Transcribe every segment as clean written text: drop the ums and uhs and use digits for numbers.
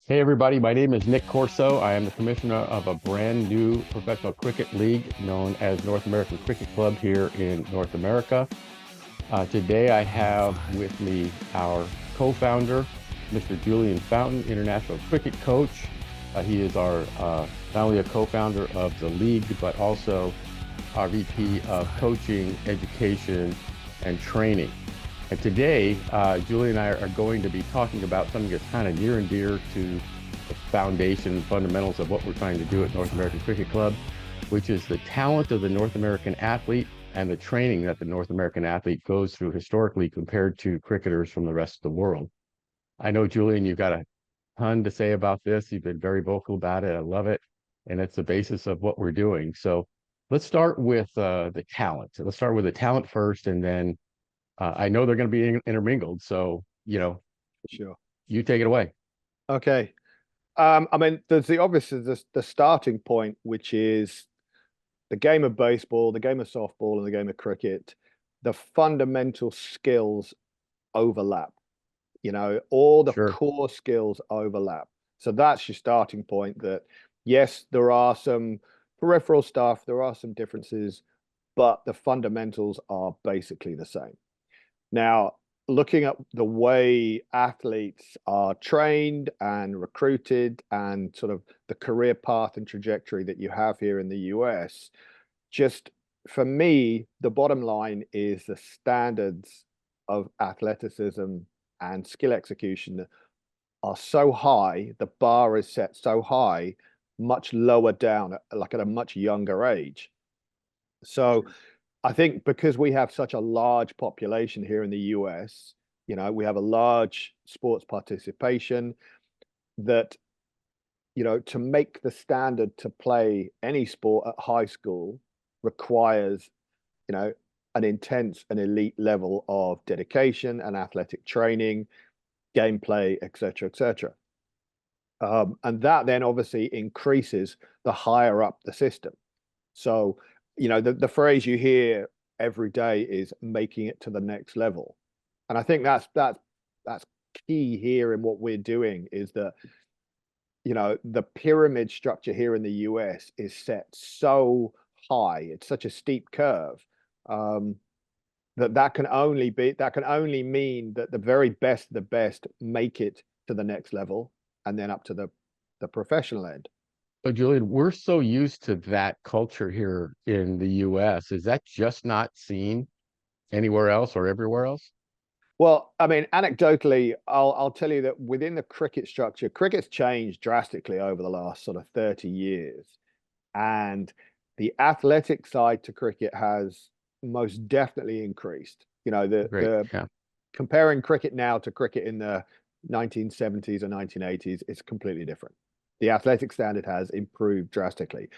Hey everybody, my name is Nick Corso. I am the commissioner of a brand new professional cricket league known as North American Cricket Club here in North America. Today I have with me our co-founder, Mr. Julien Fountain, international cricket coach. He is our not only a co-founder of the league, but also our VP of coaching, education, and training. And today, Julie and I are going to be talking about something that's kind of near and dear to the foundation and fundamentals of what we're trying to do at North American Cricket Club, which is the talent of the North American athlete and the training that the North American athlete goes through historically compared to cricketers from the rest of the world. I know, Julian, you've got a ton to say about this. You've been very vocal about it. I love it. And it's the basis of what we're doing. So let's start with the talent. Let's start with the talent first, and then I know they're going to be intermingled, so Sure. you take it away. Okay. I mean, there's the starting point, which is the game of baseball, the game of softball, and the game of cricket. The fundamental skills overlap. All the Sure. core skills overlap. So that's your starting point. That yes, there are some peripheral stuff, there are some differences, but the fundamentals are basically the same. Now, looking at the way athletes are trained and recruited and sort of the career path and trajectory that you have here in the US, just for me, the bottom line is the standards of athleticism and skill execution are so high, the bar is set so high, much lower down, like at a much younger age. So I think because we have such a large population here in the US, we have a large sports participation that, to make the standard to play any sport at high school requires, an intense and elite level of dedication and athletic training, gameplay, etc., etc. And that then obviously increases the higher up the system. So, the phrase you hear every day is making it to the next level. And I think that's key here in what we're doing is that, the pyramid structure here in the US is set so high, it's such a steep curve, that can only mean that the very best of the best make it to the next level and then up to the professional end. So, Julian, we're so used to that culture here in the US. Is that just not seen anywhere else or everywhere else? Well, I mean, anecdotally, I'll tell you that within the cricket structure, cricket's changed drastically over the last sort of 30 years. And the athletic side to cricket has most definitely increased. Great. The Yeah. comparing cricket now to cricket in the 1970s or 1980s, it's completely different. The athletic standard has improved drastically.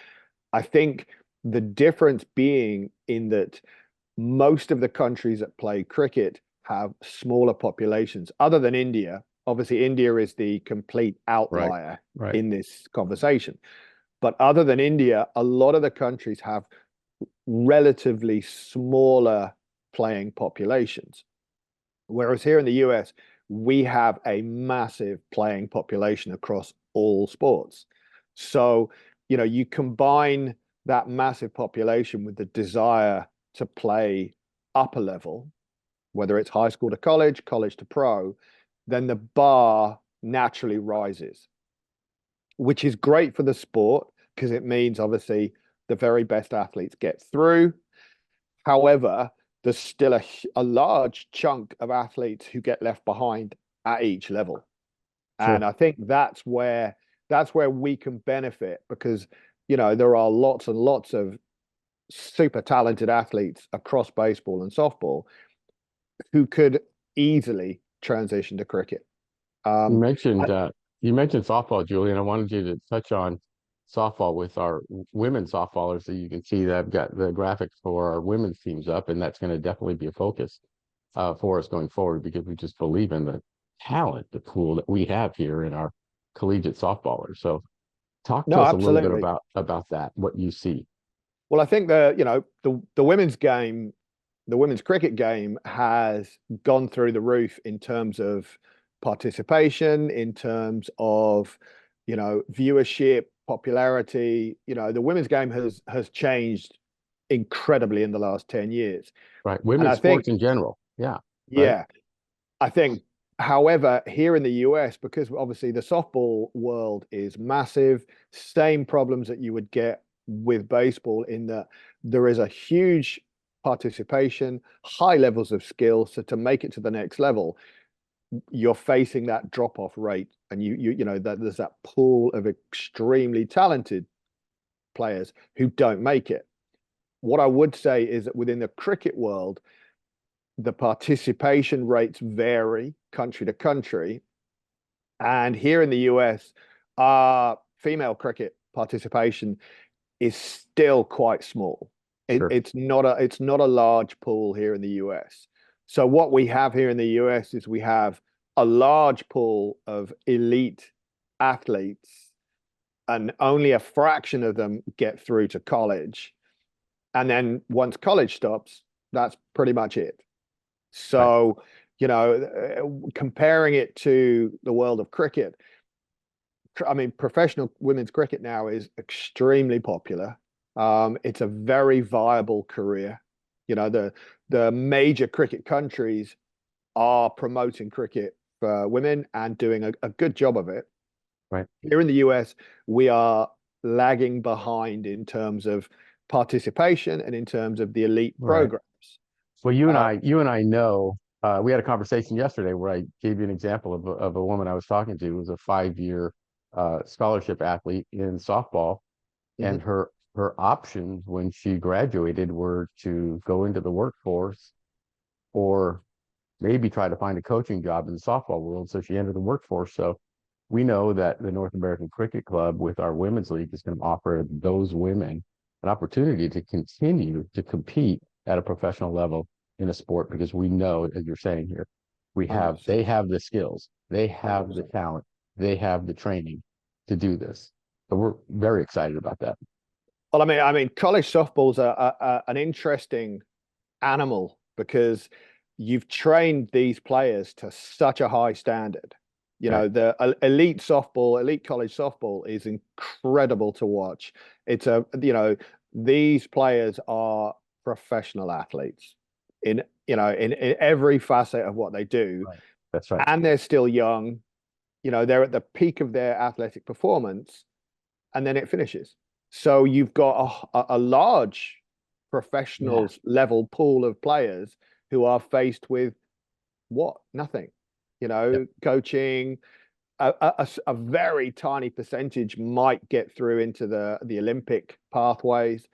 I think the difference being in that most of the countries that play cricket have smaller populations, other than India. Obviously, India is the complete Right. outlier Right. in this conversation. But other than India, a lot of the countries have relatively smaller playing populations. Whereas here in the US, we have a massive playing population across all sports. So, you combine that massive population with the desire to play upper level, whether it's high school to college, college to pro, then the bar naturally rises, which is great for the sport because it means obviously the very best athletes get through. However, there's still a large chunk of athletes who get left behind at each level. And Sure. I think that's where we can benefit because there are lots and lots of super talented athletes across baseball and softball who could easily transition to cricket. You Um, mentioned I- uh, you mentioned softball, Julian. I wanted you to touch on softball with our women softballers, so you can see that I've got the graphics for our women's teams up, and that's going to definitely be a focus for us going forward because we just believe in the talent, the pool that we have here in our collegiate softballers. So, talk to no, us a little bit absolutely. about that, what you see. Well, I think the women's game, the women's cricket game has gone through the roof in terms of participation, in terms of, viewership, popularity. The women's game has changed incredibly in the last 10 years. Right. And Women's I think, sports in general. Yeah. Right. yeah, I think, however, here in the US, because obviously the softball world is massive, same problems that you would get with baseball, in that there is a huge participation, high levels of skill. So to make it to the next level, you're facing that drop-off rate, and that there's that pool of extremely talented players who don't make it. What I would say is that within the cricket world, the participation rates vary country to country. And here in the US, female cricket participation is still quite small. Sure. It's not a large pool here in the US. So what we have here in the US is we have a large pool of elite athletes, and only a fraction of them get through to college. And then once college stops, that's pretty much it. So, Right. Comparing it to the world of cricket, I mean, professional women's cricket now is extremely popular. It's a very viable career. The major cricket countries are promoting cricket for women and doing a good job of it. Right. Here in the US, we are lagging behind in terms of participation and in terms of the elite Right. programs. Well, Uh, you and I know, we had a conversation yesterday where I gave you an example of a woman I was talking to who was a 5-year scholarship athlete in softball, and mhm. her options when she graduated were to go into the workforce or maybe try to find a coaching job in the softball world. So she entered the workforce. So we know that the North American Cricket Club with our women's league is going to offer those women an opportunity to continue to compete at a professional level in a sport, because we know, as you're saying here, they 100%. have the skills, they have the 100%. talent, they have the training to do this. So we're very excited about that. Well, college softball's an interesting animal, because you've trained these players to such a high standard. Right. The elite softball, elite college softball is incredible to watch. These players are professional athletes in every facet of what they do, Right. That's right. and they're still young. They're at the peak of their athletic performance, and then it finishes. So you've got a large Yeah. professionals level pool of players who are faced with what? Nothing. Yep. Coaching. A very tiny percentage might get through into the Olympic pathways,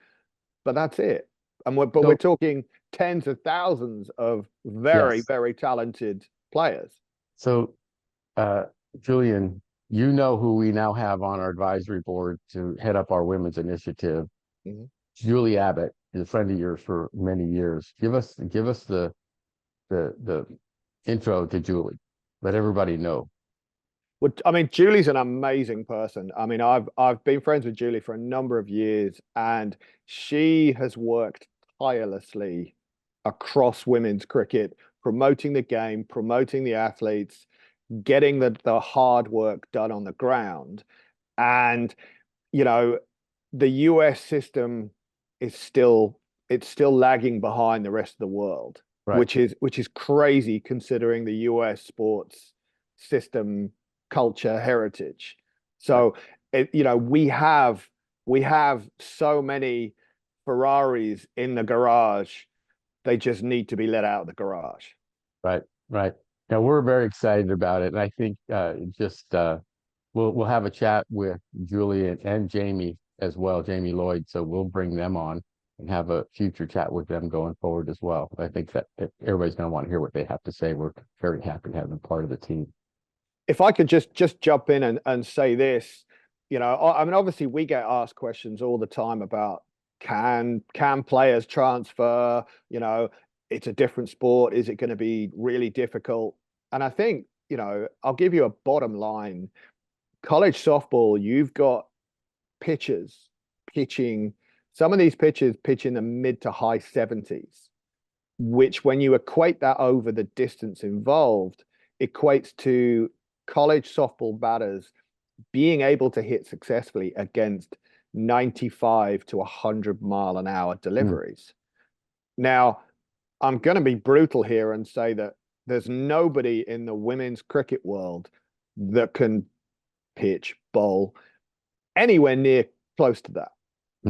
but that's it. We're So, talking tens of thousands of very, yes. very talented players. So, uh, Julian, you know who we now have on our advisory board to head up our women's initiative. Mhm. Julie Abbott is a friend of yours for many years. Give us the intro to Julie. Let everybody know. Well, Julie's an amazing person. I've been friends with Julie for a number of years, and she has worked tirelessly across women's cricket, promoting the game, promoting the athletes, getting the hard work done on the ground. And, you know, the US system is still lagging behind the rest of the world, Right. which is crazy considering the US sports system, culture, heritage. Right. So we have so many Ferraris in the garage. They just need to be let out of the garage. Right. Right. Now we're very excited about it, and I think just we'll have a chat with Julie and Jamie as well, Jamie Lloyd. So we'll bring them on and have a future chat with them going forward as well. I think that everybody's going to want to hear what they have to say. We're very happy to have them part of the team. If I could just jump in and say this, obviously we get asked questions all the time about can players transfer? It's a different sport. Is it going to be really difficult? And I think, I'll give you a bottom line. College softball, you've got pitchers pitching, some of these pitchers pitch in the mid to high 70s, which when you equate that over the distance involved, equates to college softball batters being able to hit successfully against 95 to 100-mile-an-hour deliveries. Now, I'm going to be brutal here and say that there's nobody in the women's cricket world that can pitch, bowl anywhere near close to that.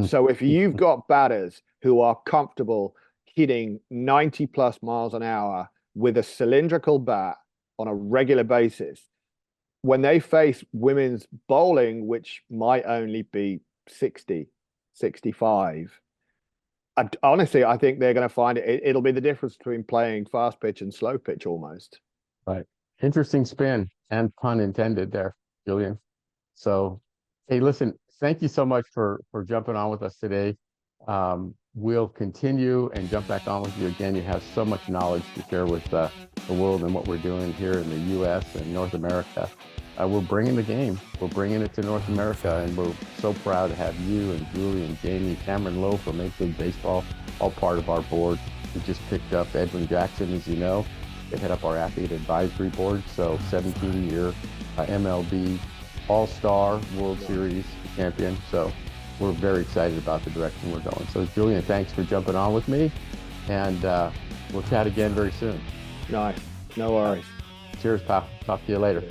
So if you've got batters who are comfortable hitting 90 plus miles an hour with a cylindrical bat on a regular basis, when they face women's bowling, which might only be 60, 65, honestly, I think they're going to find it'll be the difference between playing fast pitch and slow pitch almost. Right. Interesting spin and pun intended there, Julien. So, hey, listen, thank you so much for jumping on with us today. We'll continue and jump back on with you again. You have so much knowledge to share with the world and what we're doing here in the U.S. and North America. We're bringing the game. We're bringing it to North America, and we're so proud to have you and Julie and Jamie, Cameron Lowe from Major League Baseball, all part of our board. We just picked up Edwin Jackson, as you know. They head up our athlete advisory board, so 17-year MLB All-Star World Series champion. So we're very excited about the direction we're going. So Julien, thanks for jumping on with me, and we'll chat again very soon. Nice. No worries. Cheers, pal. Talk to you later.